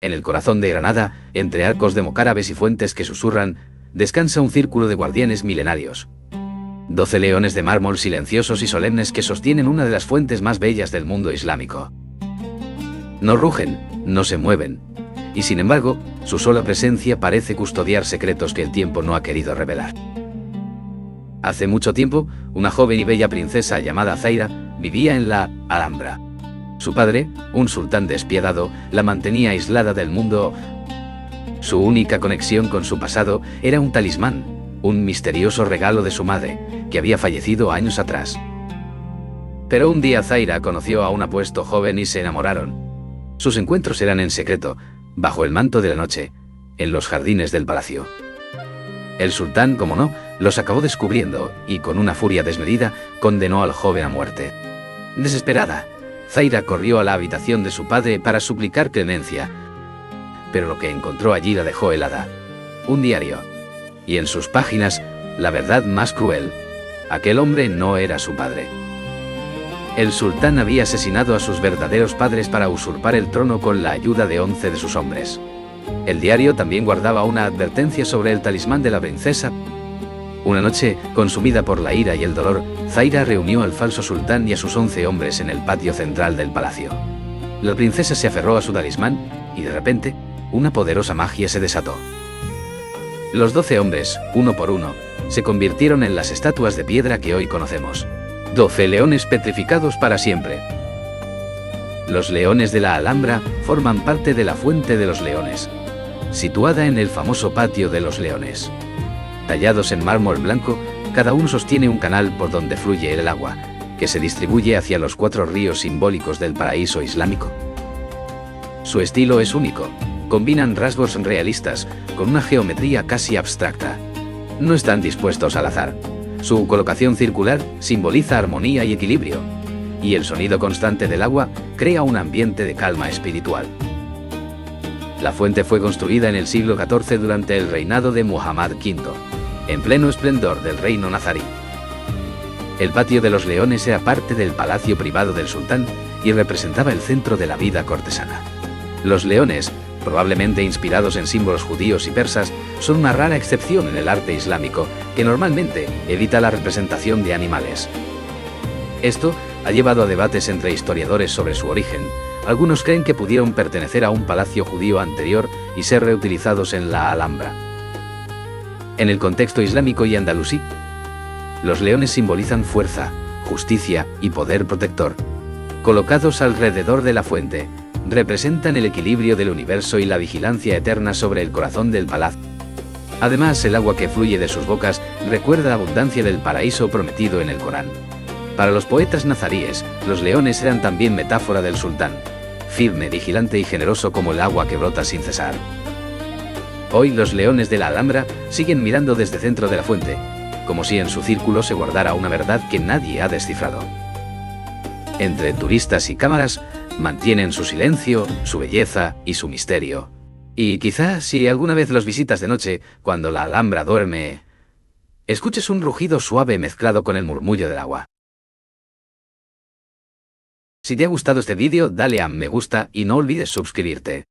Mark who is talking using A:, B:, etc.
A: En el corazón de Granada, entre arcos de mocárabes y fuentes que susurran, descansa un círculo de guardianes milenarios. 12 leones de mármol silenciosos y solemnes que sostienen una de las fuentes más bellas del mundo islámico. No rugen, no se mueven, y sin embargo, su sola presencia parece custodiar secretos que el tiempo no ha querido revelar. Hace mucho tiempo, una joven y bella princesa llamada Zaira vivía en la Alhambra. Su padre, un sultán despiadado, la mantenía aislada del mundo. Su única conexión con su pasado era un talismán, un misterioso regalo de su madre, que había fallecido años atrás. Pero un día Zaira conoció a un apuesto joven y se enamoraron. Sus encuentros eran en secreto, bajo el manto de la noche, en los jardines del palacio. El sultán, como no, los acabó descubriendo y, con una furia desmedida, condenó al joven a muerte. Desesperada, Zaira corrió a la habitación de su padre para suplicar clemencia, pero lo que encontró allí la dejó helada. Un diario. Y en sus páginas, la verdad más cruel. Aquel hombre no era su padre. El sultán había asesinado a sus verdaderos padres para usurpar el trono con la ayuda de 11 de sus hombres. El diario también guardaba una advertencia sobre el talismán de la princesa. Una noche, consumida por la ira y el dolor, Zaira reunió al falso sultán y a sus 11 hombres en el patio central del palacio. La princesa se aferró a su talismán y de repente, una poderosa magia se desató. Los 12 hombres, uno por uno, se convirtieron en las estatuas de piedra que hoy conocemos. 12 leones petrificados para siempre. Los leones de la Alhambra forman parte de la Fuente de los Leones, situada en el famoso Patio de los Leones. Tallados en mármol blanco, cada uno sostiene un canal por donde fluye el agua, que se distribuye hacia los 4 ríos simbólicos del paraíso islámico. Su estilo es único, combinan rasgos realistas con una geometría casi abstracta. No están dispuestos al azar. Su colocación circular simboliza armonía y equilibrio, y el sonido constante del agua crea un ambiente de calma espiritual. La fuente fue construida en el siglo XIV durante el reinado de Muhammad V, en pleno esplendor del reino nazarí. El Patio de los Leones era parte del palacio privado del sultán y representaba el centro de la vida cortesana. Los leones, probablemente inspirados en símbolos judíos y persas, son una rara excepción en el arte islámico, que normalmente evita la representación de animales. Esto ha llevado a debates entre historiadores sobre su origen. Algunos creen que pudieron pertenecer a un palacio judío anterior y ser reutilizados en la Alhambra. En el contexto islámico y andalusí, los leones simbolizan fuerza, justicia y poder protector. Colocados alrededor de la fuente, representan el equilibrio del universo y la vigilancia eterna sobre el corazón del palacio. Además, el agua que fluye de sus bocas recuerda la abundancia del paraíso prometido en el Corán. Para los poetas nazaríes, los leones eran también metáfora del sultán, firme, vigilante y generoso como el agua que brota sin cesar. Hoy los leones de la Alhambra siguen mirando desde dentro de la fuente, como si en su círculo se guardara una verdad que nadie ha descifrado. Entre turistas y cámaras, mantienen su silencio, su belleza y su misterio. Y quizás si alguna vez los visitas de noche, cuando la Alhambra duerme, escuches un rugido suave mezclado con el murmullo del agua. Si te ha gustado este vídeo, dale a me gusta y no olvides suscribirte.